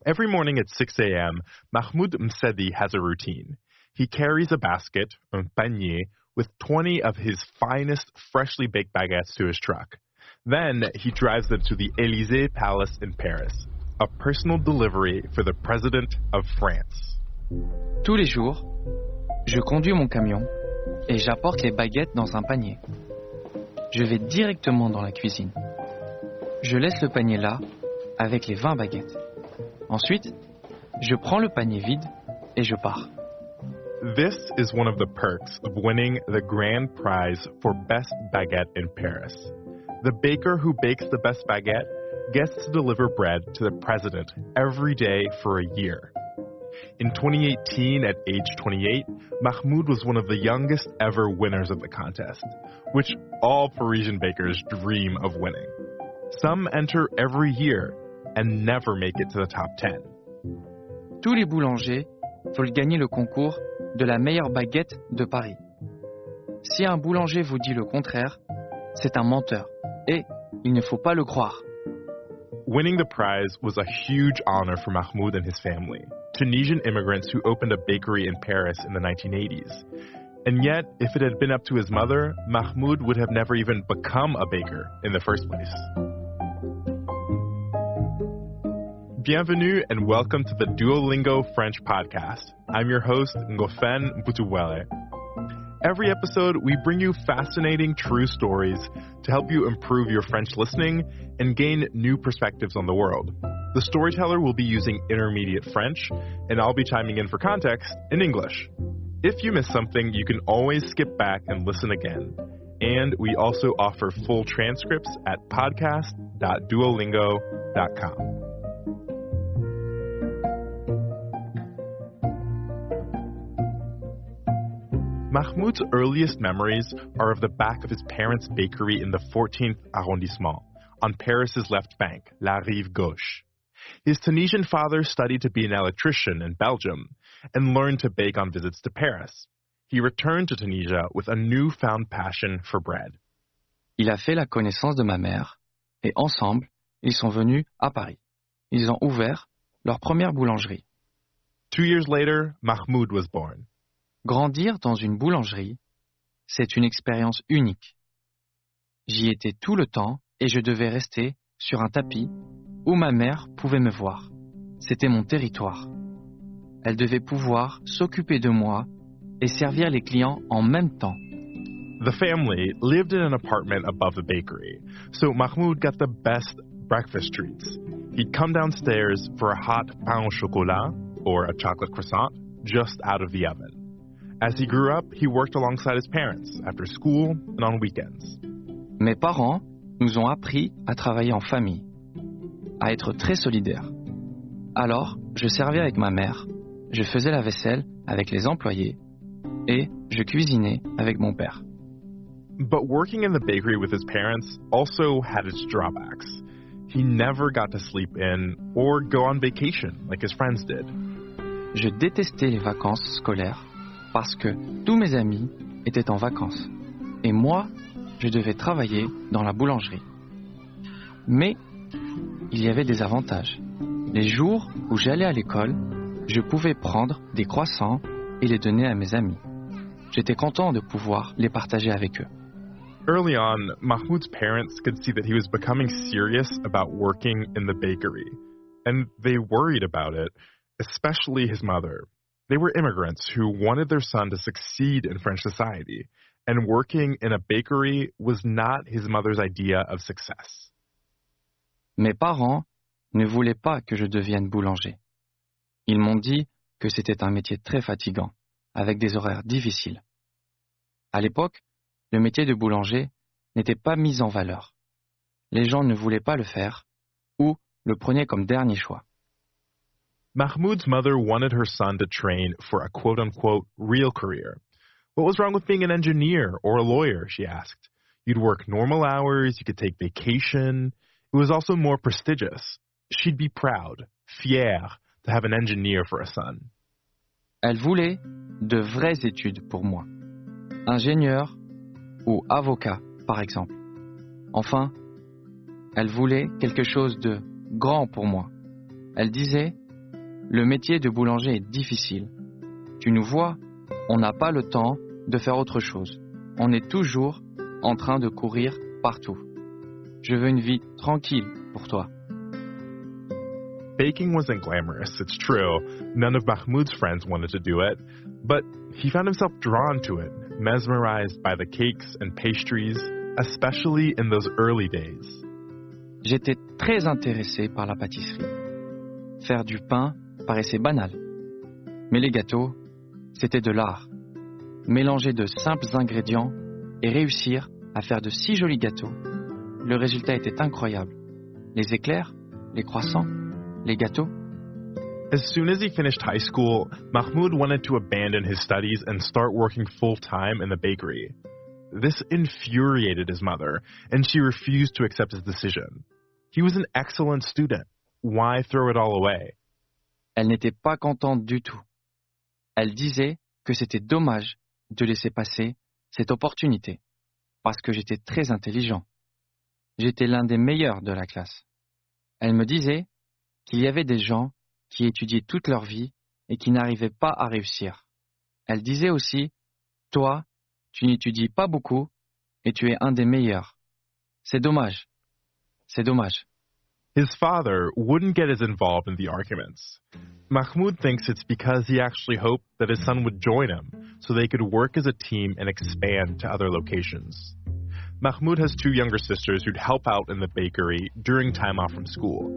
Every morning at 6 a.m., Mahmoud Msedi has a routine. He carries a basket, un panier, with 20 of his finest freshly baked baguettes to his truck. Then he drives them to the Élysée Palace in Paris, a personal delivery for the President of France. Tous les jours, je conduis mon camion et j'apporte les baguettes dans un panier. Je vais directement dans la cuisine. Je laisse le panier là, avec les 20 baguettes. Ensuite, je prends le panier vide et je pars. This is one of the perks of winning the grand prize for Best Baguette in Paris. The baker who bakes the best baguette gets to deliver bread to the president every day for a year. In 2018, at age 28, Mahmoud was one of the youngest ever winners of the contest, which all Parisian bakers dream of winning. Some enter every year and never make it to the top 10. Tous les boulangers veulent gagner le concours de la meilleure baguette de Paris. Si un boulanger vous dit le contraire, c'est un menteur et il ne faut pas le croire. Winning the prize was a huge honor for Mahmoud and his family, Tunisian immigrants who opened a bakery in Paris in the 1980s. And yet, if it had been up to his mother, Mahmoud would have never even become a baker in the first place. Bienvenue and welcome to the Duolingo French podcast. I'm your host, Ngofen Mputuwele. Every episode, we bring you fascinating true stories to help you improve your French listening and gain new perspectives on the world. The storyteller will be using intermediate French, and I'll be chiming in for context in English. If you miss something, you can always skip back and listen again. And we also offer full transcripts at podcast.duolingo.com. Mahmoud's earliest memories are of the back of his parents' bakery in the 14th arrondissement, on Paris's left bank, La Rive Gauche. His Tunisian father studied to be an electrician in Belgium and learned to bake on visits to Paris. He returned to Tunisia with a newfound passion for bread. Il a fait la connaissance de ma mère et ensemble, ils sont venus à Paris. Ils ont ouvert leur première boulangerie. 2 years later, Mahmoud was born. Grandir dans une boulangerie, c'est une expérience unique. J'y étais tout le temps et je devais rester sur un tapis où ma mère pouvait me voir. C'était mon territoire. Elle devait pouvoir s'occuper de moi et servir les clients en même temps. The family lived in an apartment above the bakery, so Mahmoud got the best breakfast treats. He'd come downstairs for a hot pain au chocolat, or a chocolate croissant, just out of the oven. As he grew up, he worked alongside his parents after school and on weekends. Mes parents nous ont appris à travailler en famille, à être très solidaires. Alors, je servais avec ma mère, je faisais la vaisselle avec les employés et je cuisinais avec mon père. But working in the bakery with his parents also had its drawbacks. He never got to sleep in or go on vacation like his friends did. Je détestais les vacances scolaires parce que tous mes amis étaient en vacances et moi, je devais travailler dans la boulangerie. Mais il y avait des avantages. Les jours où j'allais à l'école, je pouvais prendre des croissants et les donner à mes amis. J'étais content de pouvoir les partager avec eux. Early on, Mahmoud's parents could see that he was becoming serious about working in the bakery, and they worried about it, especially his mother. They were immigrants who wanted their son to succeed in French society, and working in a bakery was not his mother's idea of success. Mes parents ne voulaient pas que je devienne boulanger. Ils m'ont dit que c'était un métier très fatigant, avec des horaires difficiles. À l'époque, le métier de boulanger n'était pas mis en valeur. Les gens ne voulaient pas le faire ou le prenaient comme dernier choix. Mahmoud's mother wanted her son to train for a quote-unquote real career. What was wrong with being an engineer or a lawyer, she asked. You'd work normal hours, you could take vacation. It was also more prestigious. She'd be proud, fière, to have an engineer for a son. Elle voulait de vraies études pour moi. Ingénieur ou avocat, par exemple. Enfin, elle voulait quelque chose de grand pour moi. Elle disait Le métier de boulanger est difficile. Tu nous vois, on n'a pas le temps de faire autre chose. On est toujours en train de courir partout. Je veux une vie tranquille pour toi. Baking wasn't glamorous, it's true. None of Mahmoud's friends wanted to do it, but he found himself drawn to it, mesmerized by the cakes and pastries, especially in those early days. J'étais très intéressé par la pâtisserie. Faire du pain paraissait banal. Mais les gâteaux, c'était de l'art. Mélanger de simples ingrédients et réussir à faire de si jolis gâteaux, le résultat était incroyable. Les éclairs, les croissants, les gâteaux. As soon as he finished high school, Mahmoud wanted to abandon his studies and start working full-time in the bakery. This infuriated his mother, and she refused to accept his decision. He was an excellent student. Why throw it all away? Elle n'était pas contente du tout. Elle disait que c'était dommage de laisser passer cette opportunité, parce que j'étais très intelligent. J'étais l'un des meilleurs de la classe. Elle me disait qu'il y avait des gens qui étudiaient toute leur vie et qui n'arrivaient pas à réussir. Elle disait aussi, « Toi, tu n'étudies pas beaucoup et tu es un des meilleurs. C'est dommage. C'est dommage. » His father wouldn't get as involved in the arguments. Mahmoud thinks it's because he actually hoped that his son would join him so they could work as a team and expand to other locations. Mahmoud has two younger sisters who'd help out in the bakery during time off from school,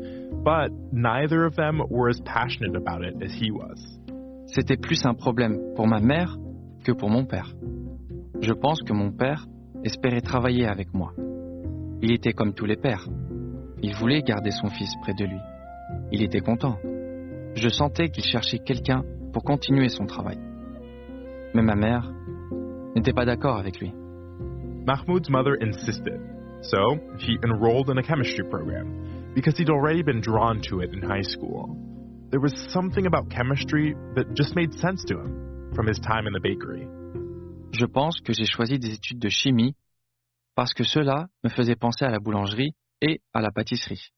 but neither of them were as passionate about it as he was. C'était plus un problème pour ma mère que pour mon père. Je pense que mon père espérait travailler avec moi. Il était comme tous les pères. Il voulait garder son fils près de lui. Il était content. Je sentais qu'il cherchait quelqu'un pour continuer son travail. Mais ma mère n'était pas d'accord avec lui. Mahmoud's mother insisted, so he enrolled in a chemistry program because he'd already been drawn to it in high school. There was something about chemistry that just made sense to him from his time in the bakery. Je pense que j'ai choisi des études de chimie parce que cela me faisait penser à la boulangerie et à la pâtisserie.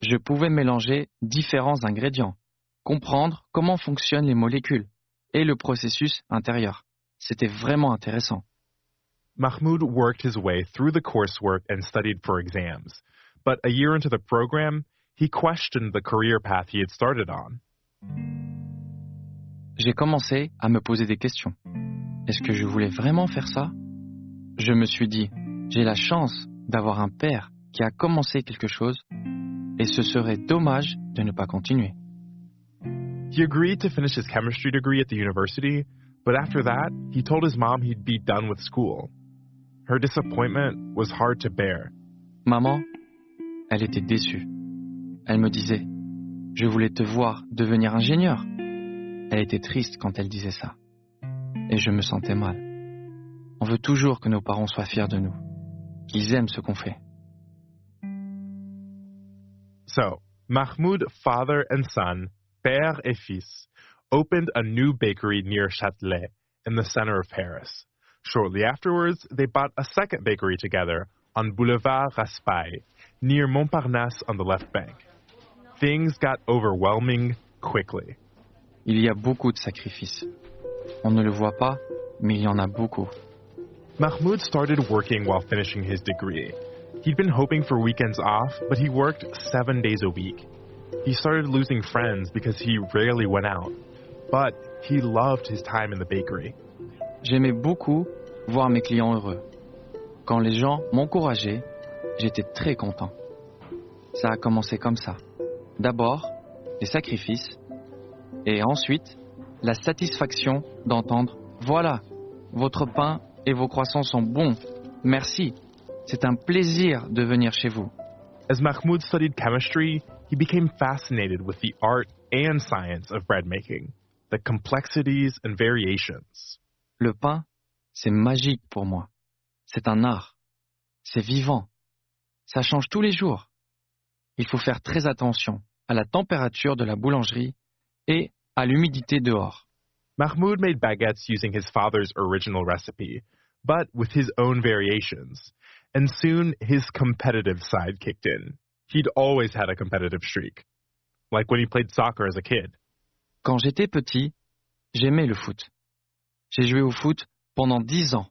Je pouvais mélanger différents ingrédients, comprendre comment fonctionnent les molécules et le processus intérieur. C'était vraiment intéressant. Mahmoud worked his way through the coursework and studied for exams, but a year into the program, he questioned the career path he had started on. J'ai commencé à me poser des questions. Est-ce que je voulais vraiment faire ça? Je me suis dit, j'ai la chance d'avoir un père qui a commencé quelque chose et ce serait dommage de ne pas continuer. He agreed to finish his chemistry degree at the university, but after that, he told his mom he'd be done with school. Her disappointment was hard to bear. Maman, elle était déçue. Elle me disait, je voulais te voir devenir ingénieur. Elle était triste quand elle disait ça. Et je me sentais mal. On veut toujours que nos parents soient fiers de nous, qu'ils aiment ce qu'on fait. So, Mahmoud, father and son, père et fils, opened a new bakery near Châtelet in the center of Paris. Shortly afterwards, they bought a second bakery together on Boulevard Raspail, near Montparnasse on the left bank. Things got overwhelming quickly. Il y a beaucoup de sacrifices. On ne le voit pas, mais il y en a beaucoup. Mahmoud started working while finishing his degree. He'd been hoping for weekends off, but he worked 7 days a week. He started losing friends because he rarely went out, but he loved his time in the bakery. J'aimais beaucoup voir mes clients heureux. Quand les gens m'encourageaient, j'étais très content. Ça a commencé comme ça. D'abord, les sacrifices, et ensuite, la satisfaction d'entendre « Voilà, votre pain et vos croissants sont bons. Merci. C'est un plaisir de venir chez vous. » As Mahmoud studied chemistry, he became fascinated with the art and science of bread making, the complexities and variations. Le pain, c'est magique pour moi. C'est un art. C'est vivant. Ça change tous les jours. Il faut faire très attention à la température de la boulangerie et à l'humidité dehors. Mahmoud made baguettes using his father's original recipe, but with his own variations. And soon his competitive side kicked in. He'd always had a competitive streak, like when he played soccer as a kid. Quand j'étais petit, j'aimais le foot. J'ai joué au foot pendant 10 ans.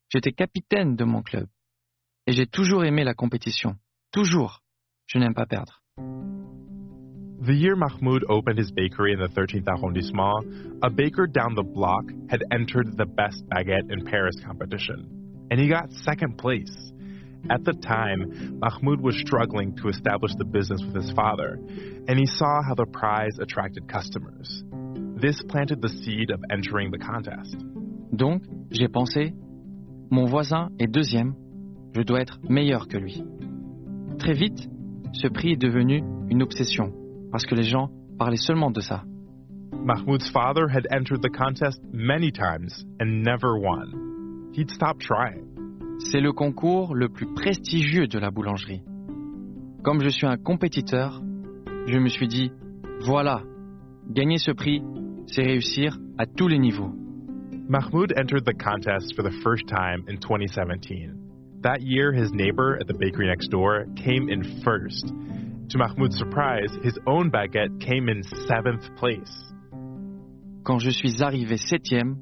J'étais capitaine de mon club. Et j'ai toujours aimé la compétition. Toujours. Je n'aime pas perdre. The year Mahmoud opened his bakery in the 13th arrondissement, a baker down the block had entered the Best Baguette in Paris competition, and he got second place. At the time, Mahmoud was struggling to establish the business with his father, and he saw how the prize attracted customers. This planted the seed of entering the contest. Donc, j'ai pensé, mon voisin est deuxième, je dois être meilleur que lui. Très vite, ce prix est devenu une obsession, parce que les gens parlaient seulement de ça. Mahmoud's father had entered the contest many times and never won. He'd stopped trying. C'est le concours le plus prestigieux de la boulangerie. Comme je suis un compétiteur, je me suis dit, voilà, gagner ce prix, c'est réussir à tous les niveaux. Mahmoud entered the contest for the first time in 2017. That year, his neighbor at the bakery next door came in first. To Mahmoud's surprise, his own baguette came in 7th place. Quand je suis arrivé 7e,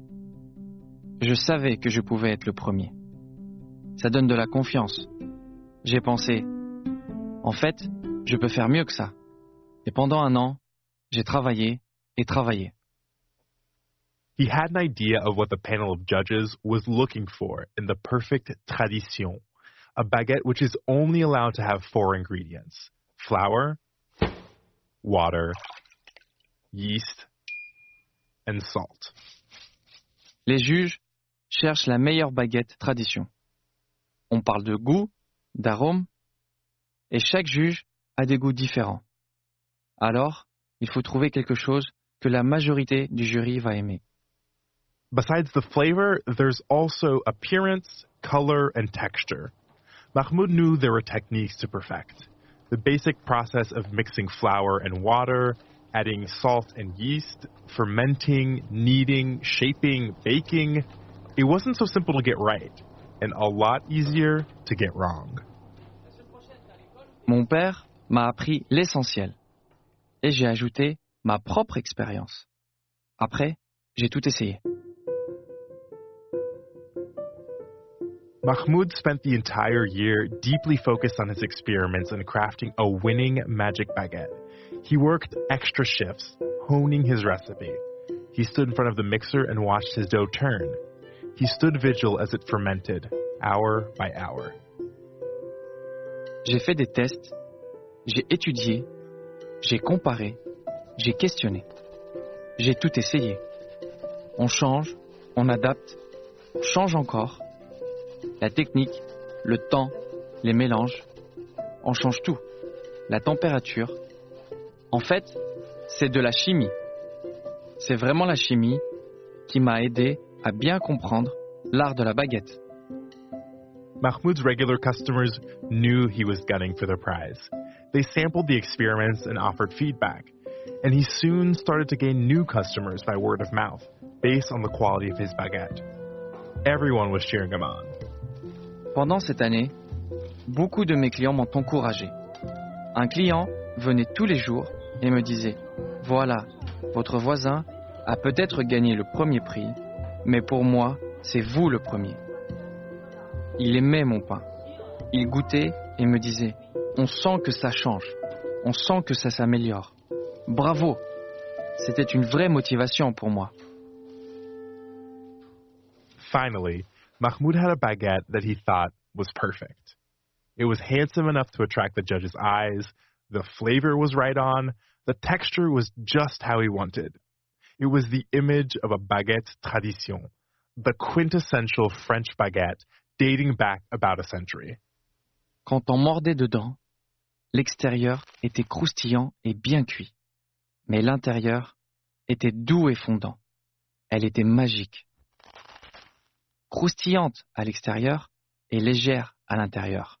je savais que je pouvais être le premier. Ça donne de la confiance. J'ai pensé, en fait, je peux faire mieux que ça. Et pendant un an, j'ai travaillé et travaillé. He had an idea of what the panel of judges was looking for in the perfect tradition, a baguette which is only allowed to have 4 ingredients: flour, water, yeast, and salt. Les juges cherchent la meilleure baguette tradition. On parle de goût, d'arôme, et chaque juge a des goûts différents. Alors, il faut trouver quelque chose que la majorité du jury va aimer. Besides the flavor, there's also appearance, color, and texture. Mahmoud knew there were techniques to perfect. The basic process of mixing flour and water, adding salt and yeast, fermenting, kneading, shaping, baking. It wasn't so simple to get right, and a lot easier to get wrong. Mon père m'a appris l'essentiel, et j'ai ajouté ma propre expérience. Après, j'ai tout essayé. Mahmoud spent the entire year deeply focused on his experiments in crafting a winning magic baguette. He worked extra shifts, honing his recipe. He stood in front of the mixer and watched his dough turn. He stood vigil as it fermented, hour by hour. J'ai fait des tests, j'ai étudié, j'ai comparé, j'ai questionné. J'ai tout essayé. On change, on adapte, on change encore. La technique, le temps, les mélanges, on change tout. La température. En fait, c'est de la chimie. C'est vraiment la chimie qui m'a aidé à bien comprendre l'art de la baguette. Mahmoud's regular customers knew he was gunning for the prize. They sampled the experiments and offered feedback, and he soon started to gain new customers by word of mouth, based on the quality of his baguette. Everyone was cheering him on. Pendant cette année, beaucoup de mes clients m'ont encouragé. Un client venait tous les jours et me disait « Voilà, votre voisin a peut-être gagné le premier prix, mais pour moi, c'est vous le premier. » Il aimait mon pain. Il goûtait et me disait « On sent que ça change. On sent que ça s'améliore. Bravo !» C'était une vraie motivation pour moi. Finally, Mahmoud had a baguette that he thought was perfect. It was handsome enough to attract the judge's eyes, the flavor was right on, the texture was just how he wanted. It was the image of a baguette tradition, the quintessential French baguette dating back about a century. Quand on mordait dedans, l'extérieur était croustillant et bien cuit, mais l'intérieur était doux et fondant. Elle était magique. Croustillante à l'extérieur et légère à l'intérieur.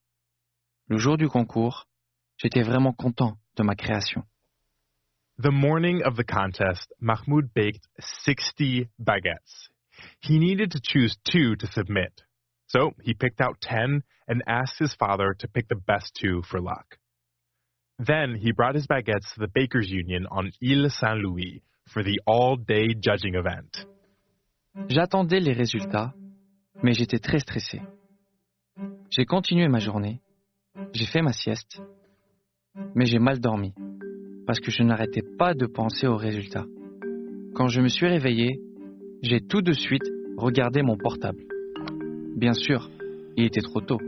Le jour du concours, j'étais vraiment content de ma création. The morning of the contest, Mahmoud baked 60 baguettes. He needed to choose 2 to submit. So he picked out 10 and asked his father to pick the best 2 for luck. Then he brought his baguettes to the Bakers Union on Ile Saint-Louis for the all-day judging event. J'attendais les résultats, mais j'étais très stressé. J'ai continué ma journée, j'ai fait ma sieste, mais j'ai mal dormi, parce que je n'arrêtais pas de penser aux résultats. Quand je me suis réveillé, j'ai tout de suite regardé mon portable. Bien sûr, il était trop tôt.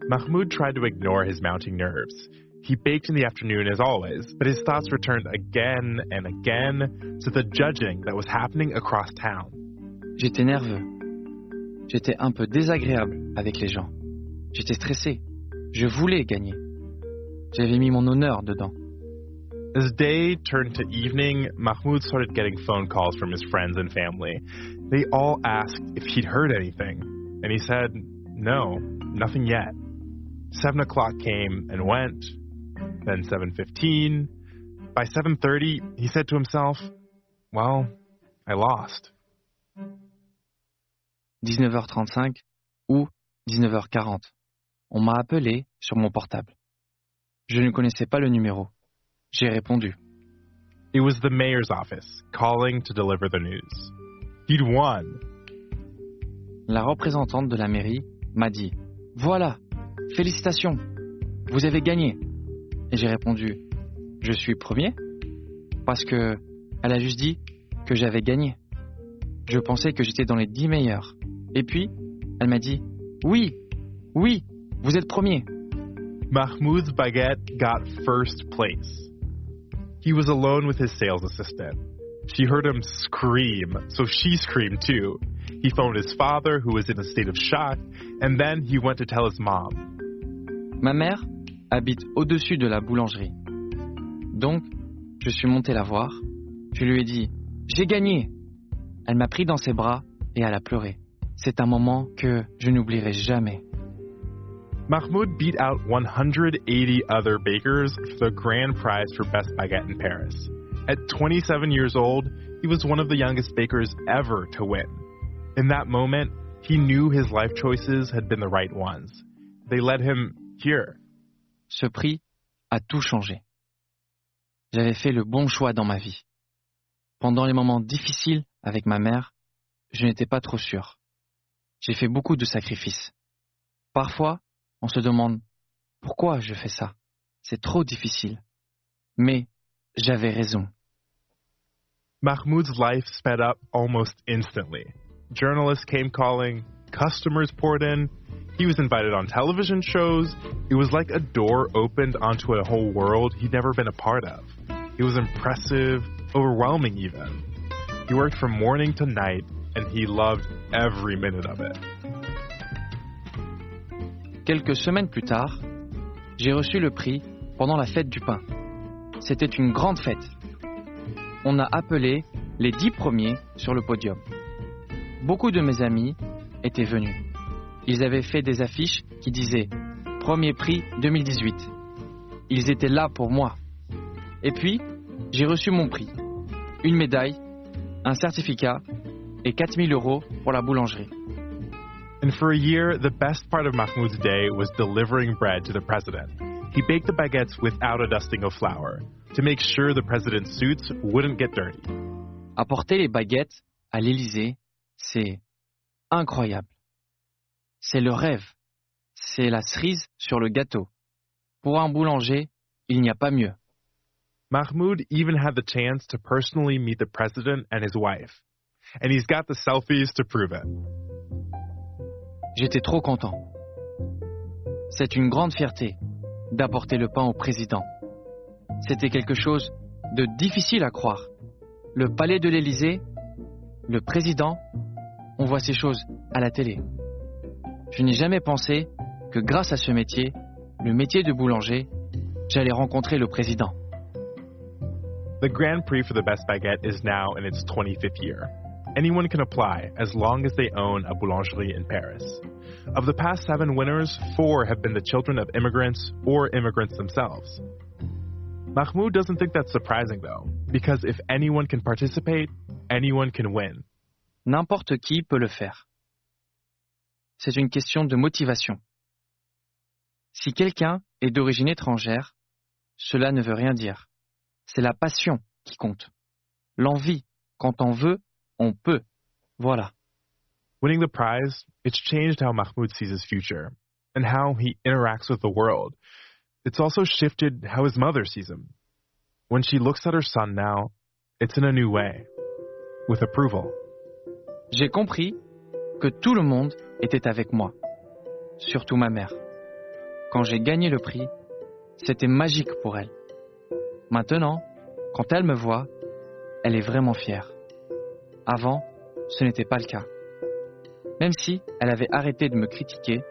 Mahmoud tried to ignore his mounting nerves. He baked in the afternoon as always, but his thoughts returned again and again to the judging that was happening across town. J'étais nerveux. J'étais un peu désagréable avec les gens. J'étais stressé. Je voulais gagner. J'avais mis mon honneur dedans. As day turned to evening, Mahmoud started getting phone calls from his friends and family. They all asked if he'd heard anything, and he said, no, nothing yet. 7 o'clock came and went, then 7:15. By 7:30, he said to himself, well, I lost. 19h35 ou 19h40. On m'a appelé sur mon portable. Je ne connaissais pas le numéro. J'ai répondu. It was the mayor's office, calling to deliver the news. He'd won. La représentante de la mairie m'a dit « Voilà, félicitations, vous avez gagné !» Et j'ai répondu « Je suis premier ?» Parce que elle a juste dit que j'avais gagné. Je pensais que j'étais dans les 10 meilleurs. Et puis, elle m'a dit « Oui, oui, vous êtes premier !» Mahmoud's baguette got first place. He was alone with his sales assistant. She heard him scream, so she screamed too. He phoned his father, who was in a state of shock, and then he went to tell his mom. Ma mère habite au-dessus de la boulangerie. Donc, je suis monté la voir. Je lui ai dit « J'ai gagné !» Elle m'a pris dans ses bras et elle a pleuré. C'est un moment que je n'oublierai jamais. Mahmoud beat out 180 other bakers for the grand prize for best baguette in Paris. At 27 years old, he was one of the youngest bakers ever to win. In that moment, he knew his life choices had been the right ones. They led him here. Ce prix a tout changé. J'avais fait le bon choix dans ma vie. Pendant les moments difficiles avec ma mère, je n'étais pas trop sûr. J'ai fait beaucoup de sacrifices. Parfois, on se demande pourquoi je fais ça. C'est trop difficile. Mais j'avais raison. Mahmoud's life sped up almost instantly. Journalists came calling, customers poured in, he was invited on television shows. It was like a door opened onto a whole world he'd never been a part of. It was impressive, overwhelming even. He worked from morning to night, and he loved every minute of it. Quelques semaines plus tard, j'ai reçu le prix pendant la fête du pain. C'était une grande fête. On a appelé les 10 premiers sur le podium. Beaucoup de mes amis étaient venus. Ils avaient fait des affiches qui disaient « Premier prix 2018 ». Ils étaient là pour moi. Et puis, j'ai reçu mon prix. Une médaille, un certificat et 4 000 € pour la boulangerie. And for a year, the best part of Mahmoud's day was delivering bread to the president. He baked the baguettes without a dusting of flour to make sure the president's suits wouldn't get dirty. Apporter les baguettes à l'Élysée, c'est incroyable. C'est le rêve. C'est la cerise sur le gâteau. Pour un boulanger, il n'y a pas mieux. Mahmoud even had the chance to personally meet the president and his wife. And he's got the selfies to prove it. J'étais trop content. C'est une grande fierté d'apporter le pain au président. C'était quelque chose de difficile à croire. Le palais de l'Élysée, le président, on voit ces choses à la télé. Je n'ai jamais pensé que grâce à ce métier, le métier de boulanger, j'allais rencontrer le président. The Grand Prix for the Best Baguette is now in its 25th year. Anyone can apply as long as they own a boulangerie in Paris. Of the past 7 winners, 4 have been the children of immigrants or immigrants themselves. Mahmoud doesn't think that's surprising, though, because if anyone can participate, anyone can win. N'importe qui peut le faire. C'est une question de motivation. Si quelqu'un est d'origine étrangère, cela ne veut rien dire. C'est la passion qui compte. l'envie. Quand on veut, on peut. Voilà. Winning the prize, it's changed how Mahmoud sees his future and how he interacts with the world. It's also shifted how his mother sees him. When she looks at her son now, it's in a new way, with approval. J'ai compris que tout le monde était avec moi, surtout ma mère. Quand j'ai gagné le prix, c'était magique pour elle. Maintenant, quand elle me voit, elle est vraiment fière. Avant, ce n'était pas le cas. Même si elle avait arrêté de me critiquer,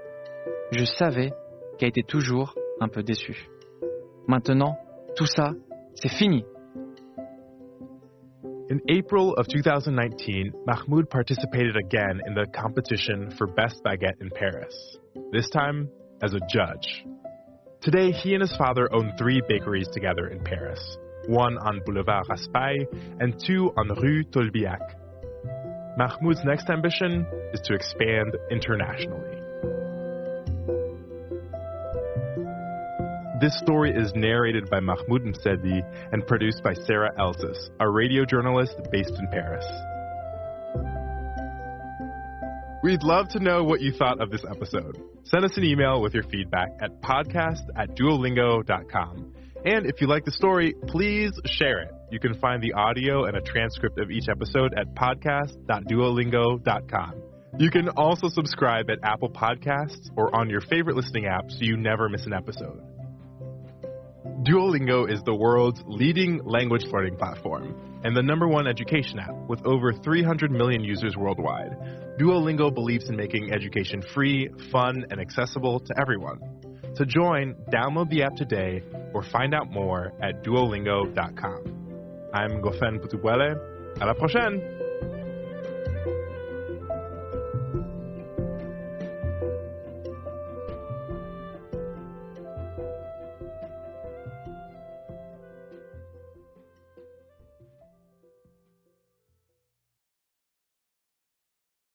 je savais qu'elle était toujours un peu déçue. Maintenant, tout ça, c'est fini. In April of 2019, Mahmoud participated again in the competition for Best Baguette in Paris, this time as a judge. Today, he and his father own 3 bakeries together in Paris, one on Boulevard Raspail and 2 on Rue Tolbiac. Mahmoud's next ambition is to expand internationally. This story is narrated by Mahmoud Msedi and produced by Sarah Elsis, a radio journalist based in Paris. We'd love to know what you thought of this episode. Send us an email with your feedback at podcast@duolingo.com. And if you like the story, please share it. You can find the audio and a transcript of each episode at podcast.duolingo.com. You can also subscribe at Apple Podcasts or on your favorite listening app so you never miss an episode. Duolingo is the world's leading language learning platform and the #1 education app with over 300 million users worldwide. Duolingo believes in making education free, fun, and accessible to everyone. To join, download the app today or find out more at duolingo.com. I'm Gofen Putubuele. À la prochaine!